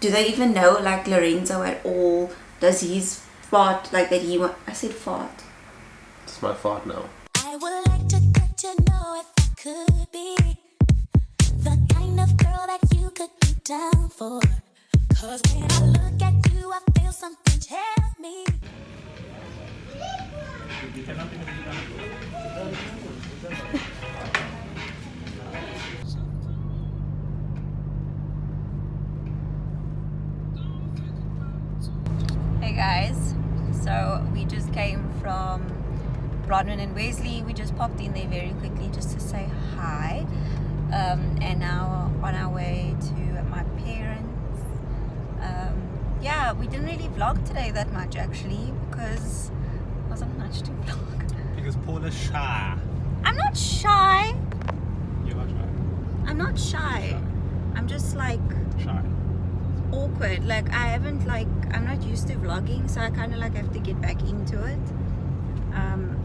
Do they even know, like, Lorenzo at all? Does his fart, like, that he I said fart. It's my fart now. I would like to get to know if I could be the kind of girl that you could be down for. Cause when I look at you, I feel something tell me. Hey guys, so we just came from Bronwyn and Wesley. We just popped in there very quickly just to say hi, and now on our way to my parents. Yeah, we didn't really vlog today that much actually because there wasn't much to vlog. Because Paul is shy. I'm not shy. You are shy. I'm not shy. I'm just like Shy. awkward. Like I'm not used to vlogging, so I kind of like have to get back into it.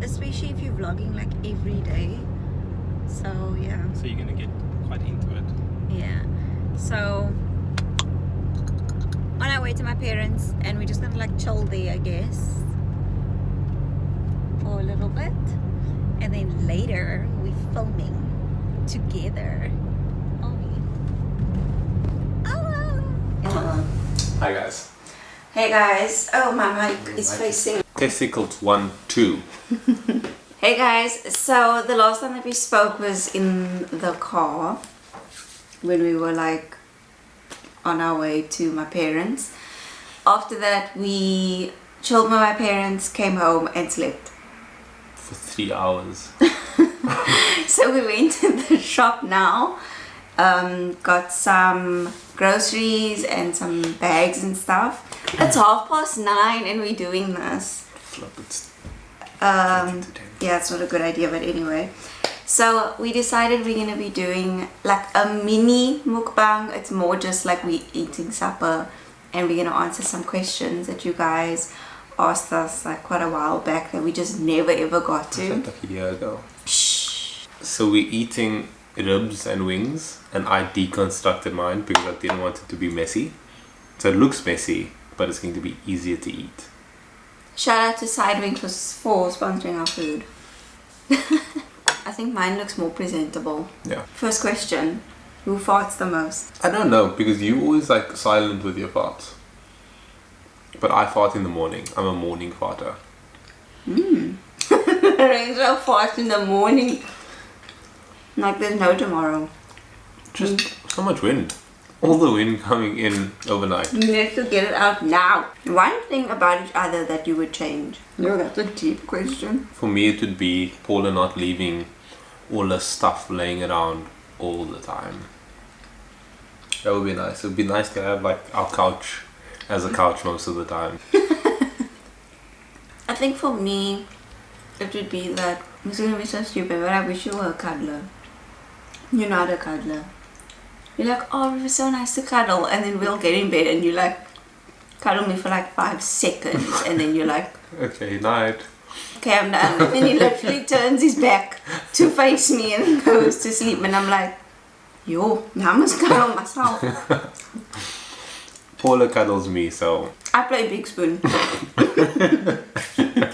Especially if you're vlogging like every day. So yeah. So you're gonna get quite into it. Yeah. So on our way to my parents, and we're just gonna like chill there, I guess, for a little bit, and then later we're filming together. Hi guys. Hey guys. Oh, my mic is facing. Testicles 1, 2. Hey guys. So the last time that we spoke was in the car when we were like on our way to my parents. After that we chilled with my parents, came home and slept For 3 hours. so we went to the shop now, got some groceries and some bags and stuff. It's 9:30 and we're doing this. Flip, it's Yeah, it's not a good idea, but anyway. So we decided we're gonna be doing like a mini mukbang. It's more just like we eating supper, and we're gonna answer some questions that you guys asked us like quite a while back that we just never ever got to. like a year ago. Shh. So we're eating ribs and wings, and I deconstructed mine because I didn't want it to be messy. So it looks messy, but it's going to be easier to eat. Shout out to Sidewing for sponsoring our food. I think mine looks more presentable. Yeah. First question, who farts the most? I don't know, because you always like silent with your farts. But I fart in the morning. I'm a morning farter. Lorenzo farts in the morning. Like there's no tomorrow. Just so much wind. All the wind coming in overnight. You need to get it out now. One thing about each other that you would change. No, that's a deep question. For me, it would be Paula not leaving all the stuff laying around all the time. That would be nice. It would be nice to have like our couch as a couch most of the time. I think for me, it would be that, it's gonna be so stupid, but I wish you were a cuddler. You're not a cuddler. You're like, oh, it was so nice to cuddle, and then we'll get in bed and you like cuddle me for like 5 seconds, and then you're like, Okay, night. okay, I'm done. And then he literally turns his back to face me and goes to sleep, and I'm like, yo, now I must cuddle myself. Paula cuddles me, so I play Big Spoon.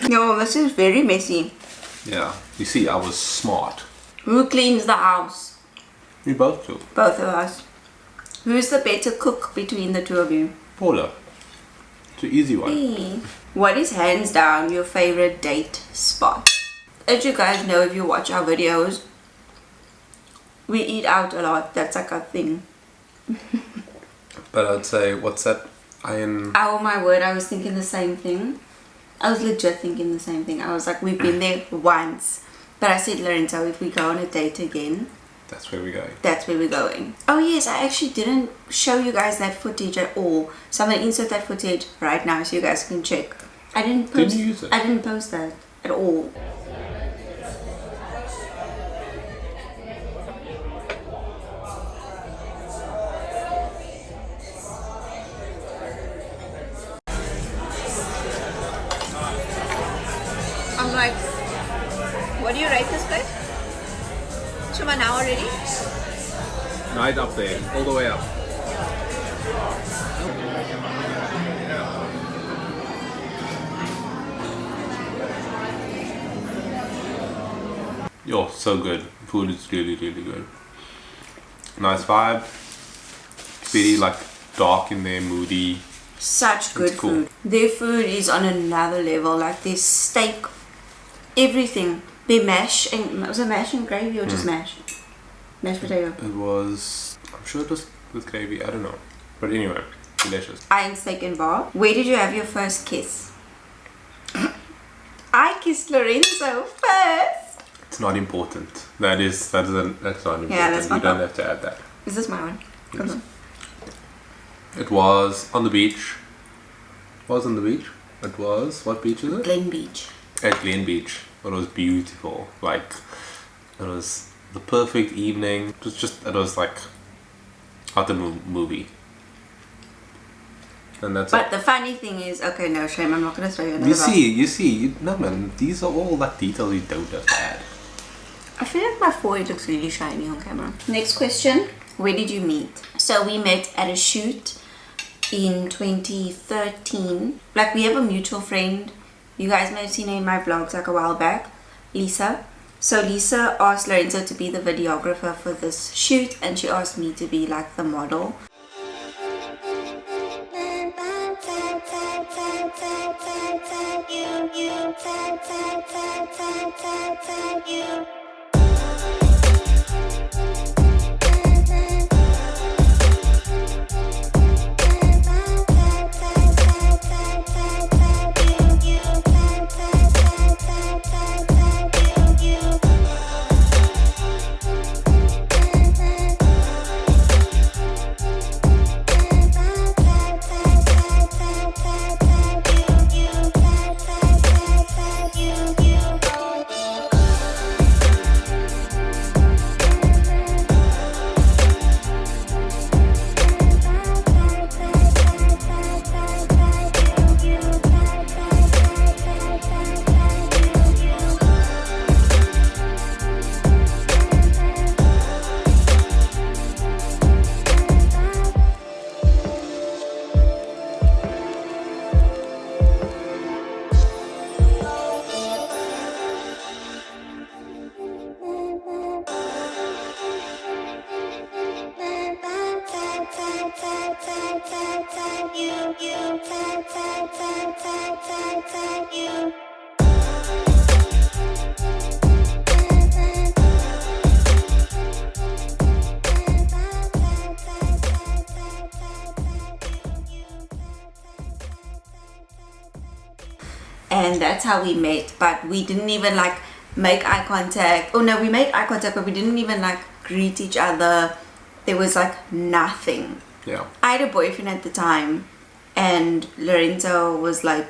No, this is very messy. yeah. You see, I was smart. Who cleans the house? We both do. Both of us. Who's the better cook between the two of you? Paula. It's an easy one. Me. What is hands down your favorite date spot? As you guys know, if you watch our videos, we eat out a lot. That's like a thing. But I'd say, what's that? Oh my word, I was thinking the same thing. I was legit thinking the same thing. I was like, we've been there once. But I said, Lorenzo, if we go on a date again, That's where we're going. that's where we're going. Oh yes, I actually didn't show you guys that footage at all. So I'm going to insert that footage right now so you guys can check. I didn't post, Didn't you use it? I didn't post that at all. I'm like, what do you rate this place? Shuma, now already? Right up there, all the way up. Yo, so good. Food is really, really good. Nice vibe. Very like dark in there, moody. Such good cool. food. Their food is on another level. Like their steak, everything. Their mash and was it mash and gravy or just mash? Mashed potato. It was. I'm sure it was with gravy. I don't know. But anyway, delicious. Iron steak and bar. Where did you have your first kiss? I kissed Lorenzo first. It's not important. That's not important. Yeah, that's not you don't have to add that. Is this my one? Yes. Okay. It was on the beach. It was on the beach. It was, what beach is it? Glen Beach. At Glen Beach. It was beautiful. Like, it was the perfect evening. It was like out the movie. And that's But it. the funny thing is, okay, no shame, I'm not gonna show you another. You see, no man, these are all like details you don't have to add. I feel like my forehead looks really shiny on camera. Next question. Where did you meet? So we met at a shoot in 2013. Like we have a mutual friend. You guys may have seen her in my vlogs like a while back. Lisa. So Lisa asked Lorenzo to be the videographer for this shoot and she asked me to be like the model. And that's how we met, but we didn't even like make eye contact. Oh no, we made eye contact, but we didn't even like greet each other. There was like nothing. Yeah. I had a boyfriend at the time and Lorenzo was like,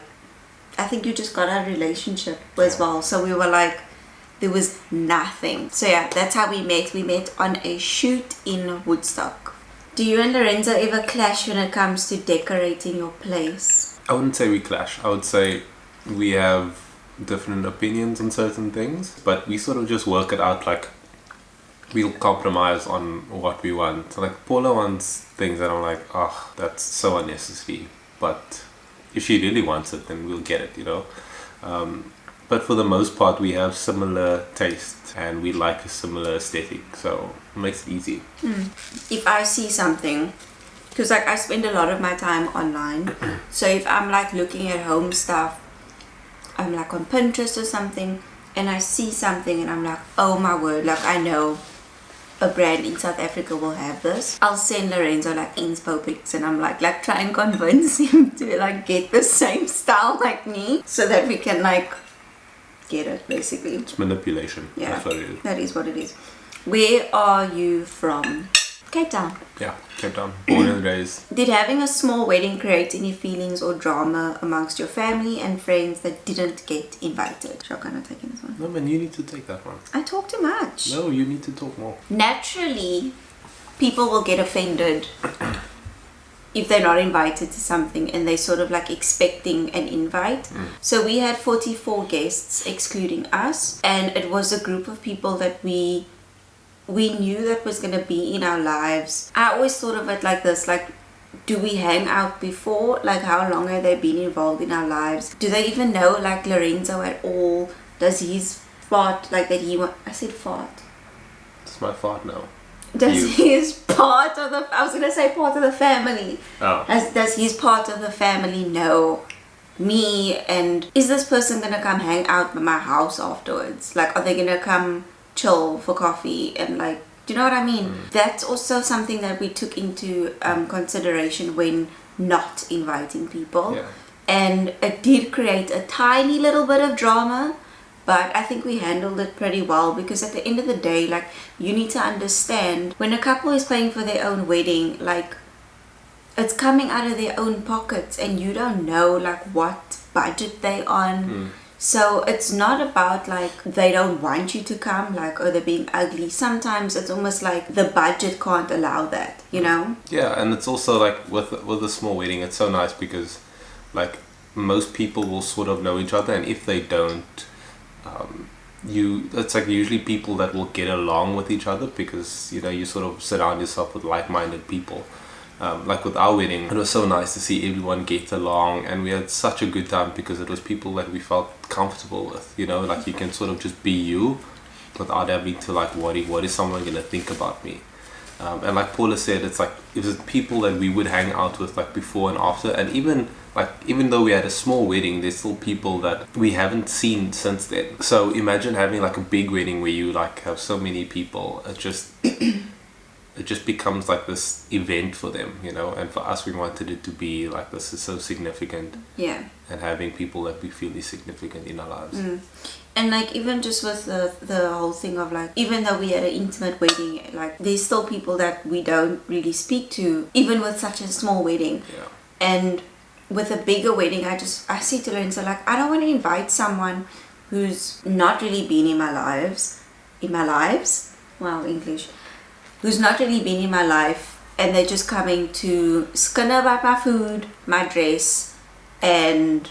I think you just got a relationship as well. So we were like, there was nothing. So yeah, that's how we met. We met on a shoot in Woodstock. Do you and Lorenzo ever clash when it comes to decorating your place? I wouldn't say we clash. I would say we have different opinions on certain things, but we sort of just work it out. Like, we'll compromise on what we want. So like, Paula wants things that I'm like, oh, that's so unnecessary. But if she really wants it, then we'll get it, you know. But for the most part, we have similar tastes and we like a similar aesthetic, so it makes it easy. If I see something, because like I spend a lot of my time online, so if I'm like looking at home stuff, I'm like on Pinterest or something and I see something and I'm like, oh my word, like I know a brand in South Africa will have this. I'll send Lorenzo like inspo pics and I'm like try and convince him to like get the same style like me so that we can like get it basically. It's manipulation. Yeah, That's what it is. that is what it is. Where are you from? Cape Town. Yeah, Cape Town. Born and raised. Did having a small wedding create any feelings or drama amongst your family and friends that didn't get invited? Shall I kind of take this one? No man, you need to take that one. I talk too much. No, you need to talk more. Naturally, people will get offended if they're not invited to something and they're sort of like expecting an invite. So we had 44 guests excluding us, and it was a group of people that we knew that was going to be in our lives. I always thought of it like this, like, do we hang out before? Like, how long have they been involved in our lives? Do they even know like Lorenzo at all? Does his fart, like that he I said fart. It's my fault now. Does his part of the, I was gonna say part of the family. Oh. Does his part of the family know me, and is this person gonna come hang out at my house afterwards? Like, are they gonna come chill for coffee and like, do you know what I mean? That's also something that we took into consideration when not inviting people. Yeah. And it did create a tiny little bit of drama, but I think we handled it pretty well, because at the end of the day, like, you need to understand when a couple is paying for their own wedding, like, it's coming out of their own pockets, and you don't know like what budget they on. So it's not about like they don't want you to come, like, or they're being ugly. Sometimes it's almost like the budget can't allow that, you know? Yeah, and it's also like with a small wedding, it's so nice because like most people will sort of know each other, and if they don't, it's like usually people that will get along with each other, because you know you sort of surround yourself with like-minded people. Like with our wedding, it was so nice to see everyone get along, and we had such a good time because it was people that we felt comfortable with, you know, like you can sort of just be you without having to like worry, what is someone going to think about me? And like Paula said, it's like it was people that we would hang out with like before and after, and even though we had a small wedding, there's still people that we haven't seen since then. So imagine having like a big wedding where you like have so many people. It just becomes like this event for them, you know. And for us, we wanted it to be like, this is so significant. Yeah. And having people that we feel is significant in our lives. And like even just with the whole thing of like, even though we had an intimate wedding, like there's still people that we don't really speak to, even with such a small wedding. Yeah. And with a bigger wedding, I said to Lorenzo, like, I don't want to invite someone who's not really been in my lives. Wow, English. Who's not really been in my life, and they're just coming to skin about my food, my dress, and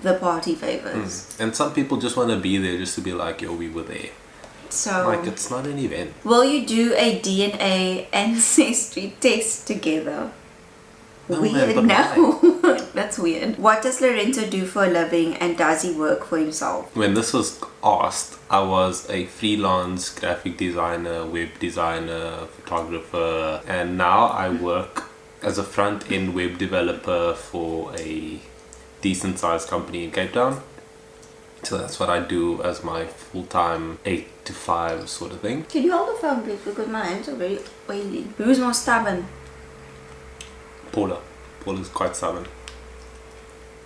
the party favors. And some people just want to be there just to be like, yo, we were there. So like, it's not an event. Will you do a DNA ancestry test together? No, Weird. man, No. That's weird. What does Lorenzo do for a living, and does he work for himself? When this was asked, I was a freelance graphic designer, web designer, photographer, and now I work as a front-end web developer for a decent sized company in Cape Town. So that's what I do as my full-time 8 to 5 sort of thing. Can you hold the phone, please? Because my hands are very oily. Who's more stubborn? Paula's quite stubborn.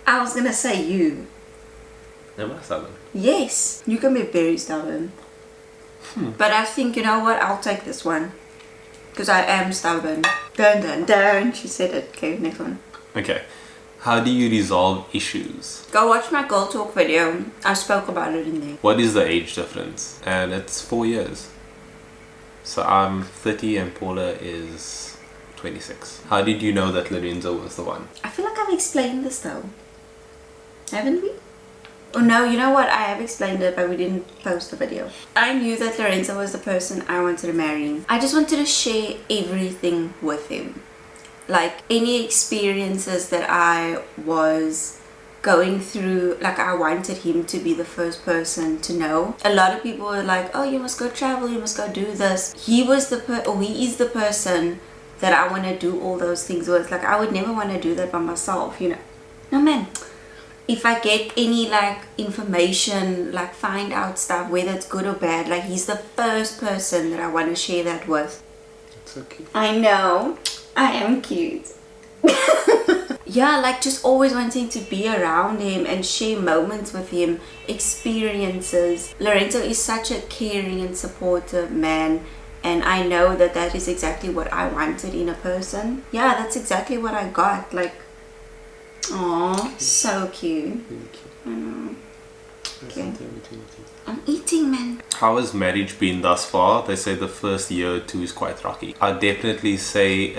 I was gonna say you. Am I stubborn? Yes, you can be very stubborn. But I think, you know what, I'll take this one. Because I am stubborn. Dun dun dun. She said it. Okay, next one. Okay. How do you resolve issues? Go watch my girl talk video. I spoke about it in there. What is the age difference? And it's 4 years. So I'm 30 and Paula is 26. How did you know that Lorenzo was the one? I feel like I've explained this though. Haven't we? Oh no, you know what? I have explained it, but we didn't post the video. I knew that Lorenzo was the person I wanted to marry. I just wanted to share everything with him. Like any experiences that I was going through, like I wanted him to be the first person to know. A lot of people were like, oh, you must go travel, you must go do this. He is the person that I want to do all those things with. Like I would never want to do that by myself, you know. No man. If I get any like information, like find out stuff, whether it's good or bad, like he's the first person that I want to share that with. It's okay. I know. I am cute. Yeah, like just always wanting to be around him and share moments with him, experiences. Lorenzo is such a caring and supportive man, and I know that that is exactly what I wanted in a person. Yeah, that's exactly what I got. Like, oh, so cute. I know. Okay. I'm eating, man. How has marriage been thus far? They say the first year or two is quite rocky. I'd definitely say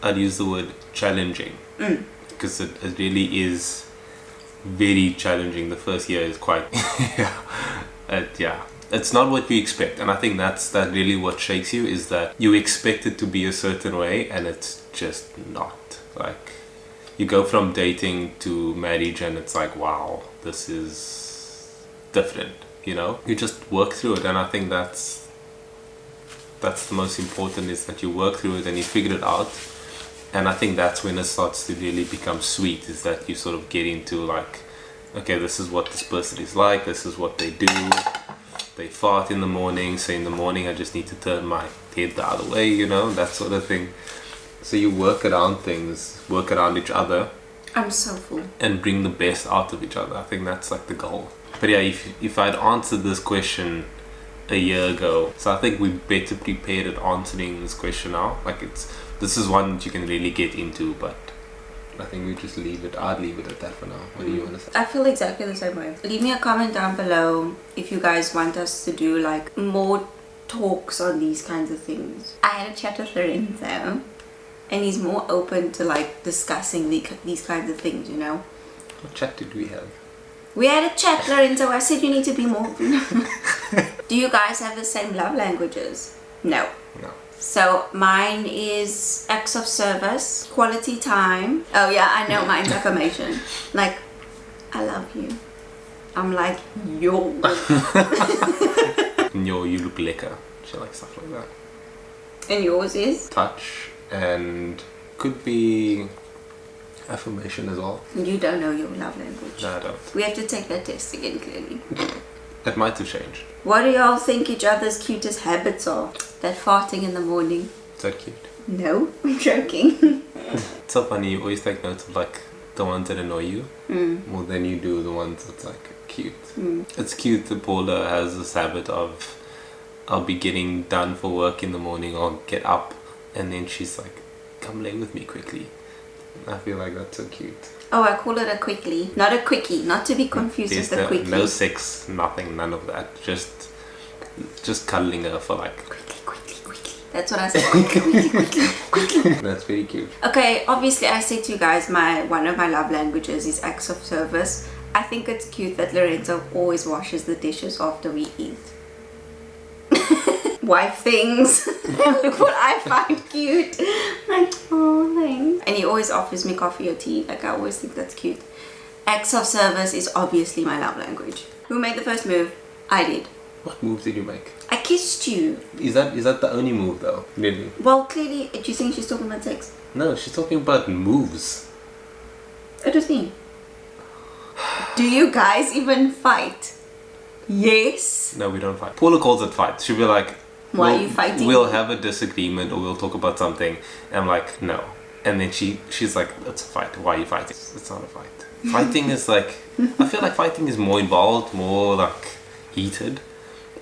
I'd use the word challenging. Because it really is very challenging. The first year is quite, yeah. It's not what you expect. And I think that's really what shakes you, is that you expect it to be a certain way and it's just not. Like, you go from dating to marriage and it's like, wow, this is different. you know, you just work through it. And I think that's the most important, is that you work through it and you figure it out. And I think that's when it starts to really become sweet, is that you sort of get into like, okay, this is what this person is like, this is what they do. They fart in the morning, so in the morning I just need to turn my head the other way, you know, that sort of thing. So you work around things, work around each other. I'm so full. And bring the best out of each other. I think that's like the goal. But yeah, if I'd answered this question a year ago, so I think we're better prepared at answering this question now. Like this is one that you can really get into, but I think we just leave it. I'd leave it at that for now. What do you want to say? I feel exactly the same way. Leave me a comment down below if you guys want us to do like more talks on these kinds of things. I had a chat with Lorenzo, and he's more open to like discussing these kinds of things, you know. What chat did we have? We had a chat, Lorenzo. I said you need to be more. Do you guys have the same love languages? No. No. So mine is acts of service, quality time. Oh yeah, I know mine's affirmation. Like, I love you. I'm like, yo. Yo, you look lekker. She likes stuff like that. And yours is? Touch, and could be affirmation as well. You don't know your love language. No, I don't. We have to take that test again, clearly. It might have changed. What do y'all think each other's cutest habits are? That farting in the morning. Is that cute? No, I'm joking. It's so funny, you always take notes of like the ones that annoy you more than you do the ones that's like cute. It's cute that Paula has this habit of, I'll be getting done for work in the morning, I'll get up and then she's like, come lay with me quickly. I feel like that's so cute. Oh, I call it a quickly. Not a quickie, not to be confused with the quickie. No sex, nothing, none of that. Just cuddling her for like... Quickly. That's what I said. Quickly. That's very cute. Okay, obviously I said to you guys, one of my love languages is acts of service. I think it's cute that Lorenzo always washes the dishes after we eat. Wife things. Look what I find cute. Like, oh, thanks. And he always offers me coffee or tea. Like, I always think that's cute. Acts of service is obviously my love language. Who made the first move? I did. What moves did you make? I kissed you. Is that the only move though? Really? Well, clearly, do you think she's talking about sex? No, she's talking about moves. It was me. Do you guys even fight? Yes. No, we don't fight. Paula calls it fight. She'll be like, why are you fighting? We'll have a disagreement or we'll talk about something. And I'm like, no. And then she's like, it's a fight. Why are you fighting? It's not a fight. Fighting is like, I feel like fighting is more involved, more like heated.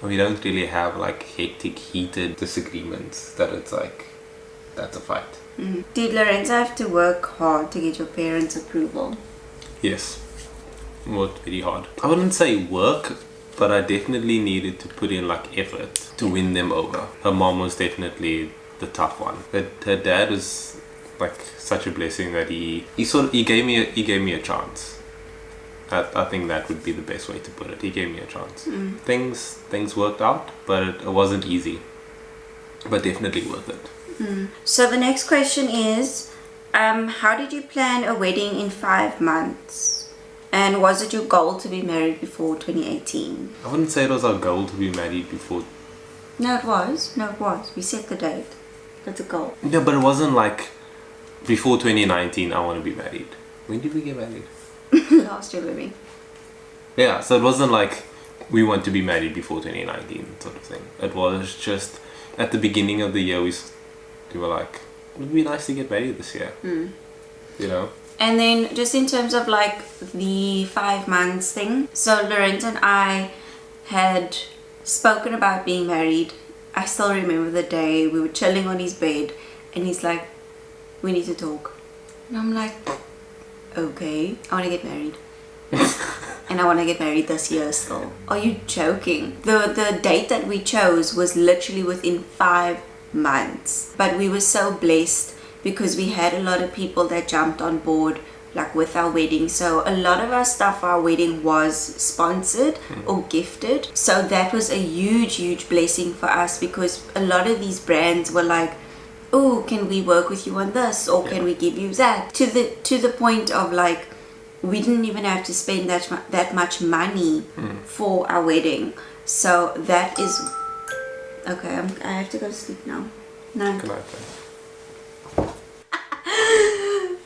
We don't really have like hectic, heated disagreements that it's like, that's a fight. Did Lorenzo have to work hard to get your parents' approval? Yes. Worked very hard. I wouldn't say work, but I definitely needed to put in like effort to win them over. Her mom was definitely the tough one. Her dad was like such a blessing that he gave me a chance. I think that would be the best way to put it. He gave me a chance. Things worked out, but it wasn't easy. But definitely worth it. So the next question is, how did you plan a wedding in 5 months? And was it your goal to be married before 2018? I wouldn't say it was our goal to be married before. No, it was. We set the date. That's a goal. Yeah, but it wasn't like before 2019 I want to be married. When did we get married? Last year, baby. Yeah, so it wasn't like we want to be married before 2019 sort of thing. It was just at the beginning of the year we were like, it would be nice to get married this year. You know? And then just in terms of like the 5 months thing, so Lorenzo and I had spoken about being married. I still remember the day we were chilling on his bed and he's like, we need to talk. And I'm like, okay, I want to get married. And I want to get married this year still. Are you joking? The date that we chose was literally within 5 months. But we were so blessed because we had a lot of people that jumped on board like with our wedding. So a lot of our stuff for our wedding was sponsored or gifted. So that was a huge blessing for us because a lot of these brands were like, oh, can we work with you on this, or can we give you that, to the point of like we didn't even have to spend that much money for our wedding. So that is okay. I have to go to sleep now. No. Good night,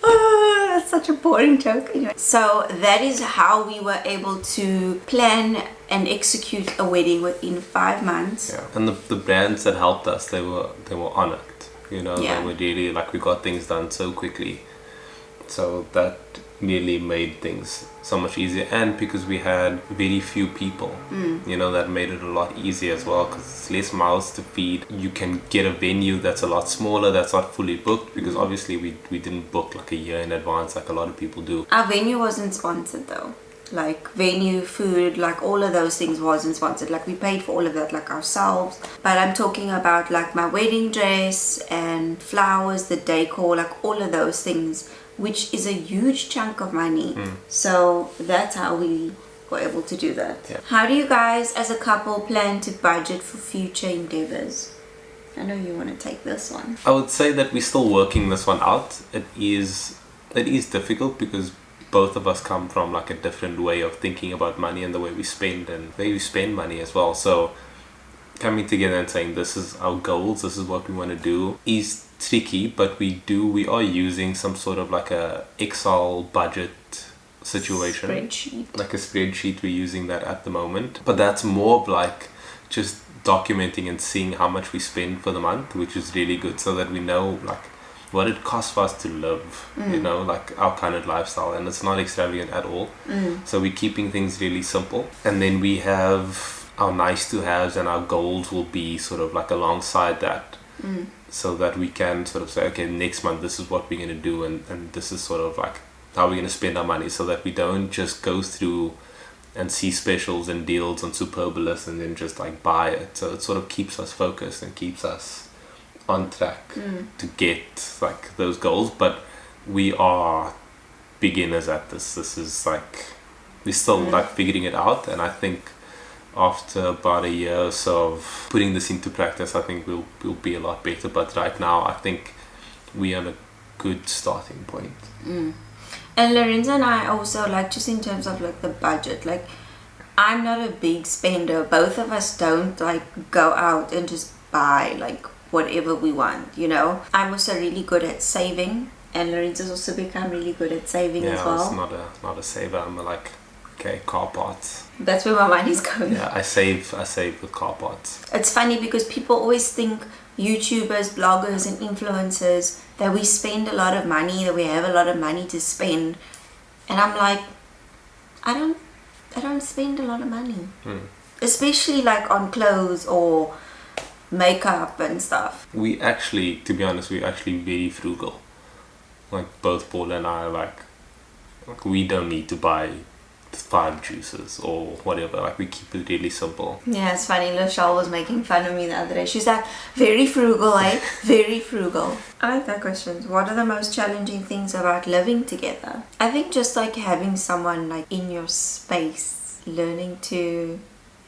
Oh, that's such a boring joke. Anyway, so that is how we were able to plan and execute a wedding within 5 months. Yeah, and the brands that helped us, they were on it. You know, Yeah. they were really like, we got things done so quickly. So that really made things so much easier, and because we had very few people, you know, that made it a lot easier as well, because it's less mouths to feed. You can get a venue that's a lot smaller, that's not fully booked, because obviously we didn't book like a year in advance like a lot of people do. Our venue wasn't sponsored though. Like venue, food, like all of those things wasn't sponsored. Like we paid for all of that like ourselves. But I'm talking about like my wedding dress and flowers, the decor, like all of those things, which is a huge chunk of money. So that's how we were able to do that. Yeah. How do you guys as a couple plan to budget for future endeavors? I know you want to take this one. I would say that we're still working this one out. It is difficult because both of us come from like a different way of thinking about money and the way we spend and the way we spend money as well. So coming together and saying this is our goals, this is what we want to do, is tricky, but we are using some sort of like a Excel budget situation. Spreadsheet. Like a spreadsheet, we're using that at the moment. But that's more of like just documenting and seeing how much we spend for the month, which is really good, so that we know like what it costs for us to live, you know, like our kind of lifestyle, and it's not extravagant at all. So we're keeping things really simple, and then we have our nice to haves, and our goals will be sort of like alongside that, so that we can sort of say, okay, next month this is what we're going to do, and this is sort of like how we're going to spend our money, so that we don't just go through and see specials and deals on Superbalist and then just like buy it. So it sort of keeps us focused and keeps us on track to get like those goals. But we are beginners at this. This is like, we're still like figuring it out, and I think after about a year or so of putting this into practice, I think we'll be a lot better. But right now I think we're on a good starting point. And Lorenzo and I also, like, just in terms of like the budget, like I'm not a big spender. Both of us don't like go out and just buy like whatever we want, you know. I'm also really good at saving, and Lorenzo's also become really good at saving as well. Yeah, it's not a saver. I'm like, okay, car parts. That's where my money's going. Yeah, I save with car parts. It's funny because people always think YouTubers, bloggers and influencers that we spend a lot of money, that we have a lot of money to spend, and I'm like, I don't spend a lot of money, especially like on clothes or makeup and stuff. We actually, to be honest, we're actually very frugal. Like both Paul and I, like we don't need to buy 5 juices or whatever. Like we keep it really simple. Yeah, it's funny. Lachelle was making fun of me the other day. She's like, very frugal, eh? Very frugal. I like that question. What are the most challenging things about living together? I think just like having someone like in your space, learning to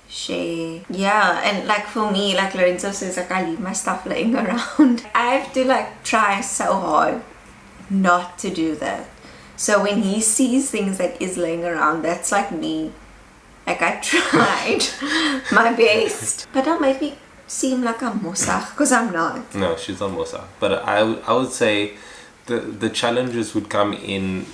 share. Yeah, and like for me, like Lorenzo says, like I leave my stuff laying around. I have to like try so hard not to do that. So when he sees things that is laying around, that's like me. Like I tried my best. But that made me seem like I'm Mosach, because I'm not. No, she's not Mosach. But I would say the challenges would come in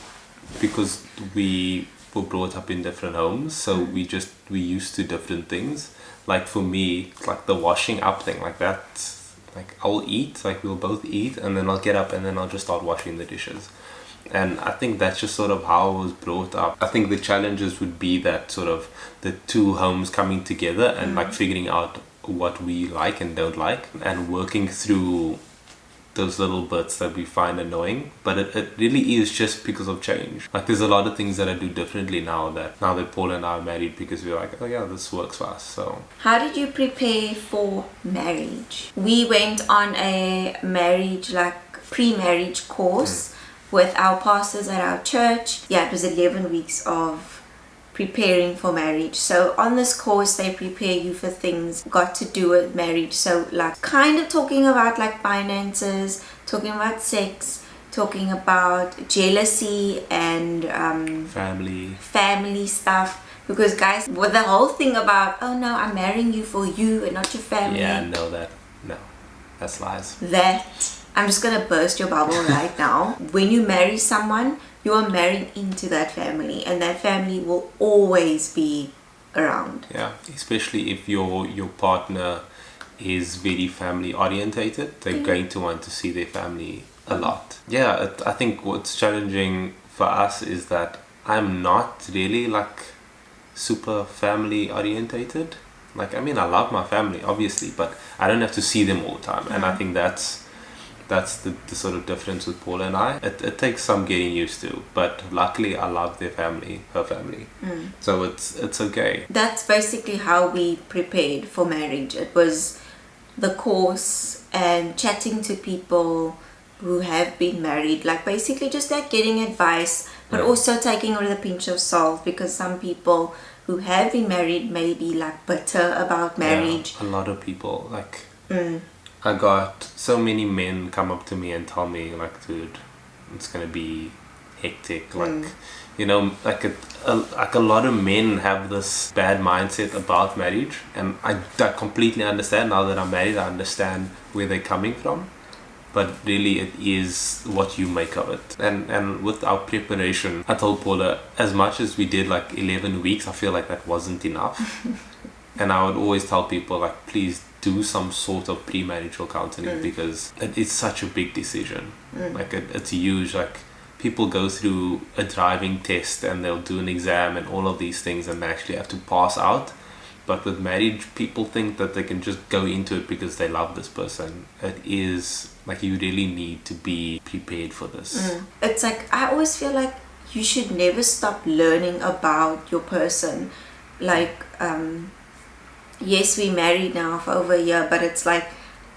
because we were brought up in different homes, so we used to different things. Like for me, like the washing up thing, like that, like I'll eat, like we'll both eat, and then I'll get up and then I'll just start washing the dishes. And I think that's just sort of how I was brought up. I think the challenges would be that sort of the two homes coming together and like figuring out what we like and don't like, and working through those little bits that we find annoying. But it really is just because of change. Like there's a lot of things that I do differently now that Paul and I are married, because we're like, oh yeah, this works for us. So how did you prepare for marriage? We went on a marriage, like pre-marriage course with our pastors at our church. Yeah, it was 11 weeks of preparing for marriage. So on this course they prepare you for things got to do with marriage. So like kind of talking about like finances, talking about sex, talking about jealousy and family stuff. Because guys, with the whole thing about, oh no, I'm marrying you for you and not your family. Yeah, no, that's lies. That, I'm just gonna burst your bubble right now. When you marry someone, you are married into that family, and that family will always be around. Yeah, especially if your partner is very family orientated, they're going to want to see their family a lot. Yeah, I think what's challenging for us is that I'm not really like super family orientated. Like, I mean, I love my family obviously, but I don't have to see them all the time. And I think that's the sort of difference with Paula and I. It takes some getting used to, but luckily I love her family, so it's okay. That's basically how we prepared for marriage. It was the course and chatting to people who have been married, like basically just like getting advice, but also taking it with a pinch of salt, because some people who have been married may be like bitter about marriage. A lot of people, like I got so many men come up to me and tell me like, dude, it's gonna be hectic, like you know, like a lot of men have this bad mindset about marriage, and I completely understand. Now that I'm married, I understand where they're coming from. But really, it is what you make of it. And with our preparation, I told Paula, as much as we did like 11 weeks, I feel like that wasn't enough. And I would always tell people, like, please do some sort of premarital counseling, because it's such a big decision. Like, it's huge. Like, people go through a driving test and they'll do an exam and all of these things, and they actually have to pass out. But with marriage, people think that they can just go into it because they love this person. It is like, you really need to be prepared for this. It's like, I always feel like you should never stop learning about your person. Like, yes, we married now for over a year, but it's like,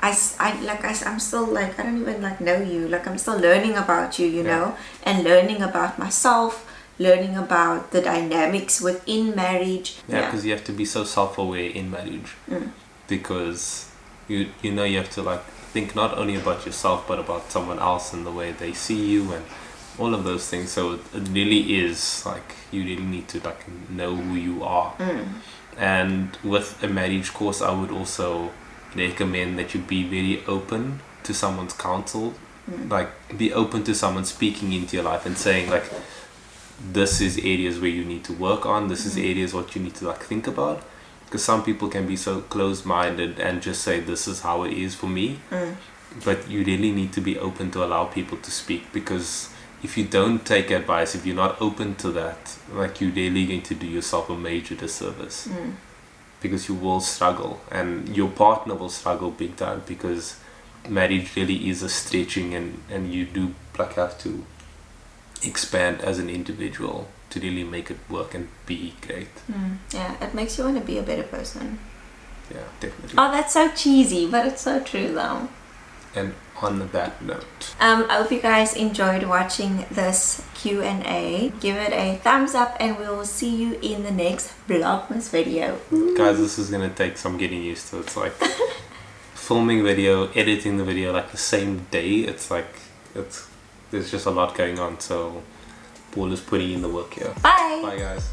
I'm still like, I don't even like know you. Like, I'm still learning about you, you know, and learning about myself, learning about the dynamics within marriage. Because you have to be so self-aware in marriage, because you know, you have to like think not only about yourself but about someone else and the way they see you and all of those things. So it really is like, you really need to like know who you are. And with a marriage course, I would also recommend that you be very open to someone's counsel. Like, be open to someone speaking into your life and saying like, this is areas where you need to work on, this is areas what you need to like think about. Because some people can be so closed-minded and just say, this is how it is for me. But you really need to be open to allow people to speak, because if you don't take advice, if you're not open to that, like, you're really going to do yourself a major disservice. Because you will struggle, and your partner will struggle big time, because marriage really is a stretching, and you do like have to expand as an individual to really make it work and be great. Yeah, it makes you want to be a better person. Yeah, definitely. Oh, that's so cheesy, but it's so true though. And on that note, I hope you guys enjoyed watching this Q&A. Give it a thumbs up, and we will see you in the next Vlogmas video. guys, this is gonna take some getting used to. It's like filming video, editing the video like the same day. It's like, there's just a lot going on, so Paul is putting in the work here. Bye! Bye guys.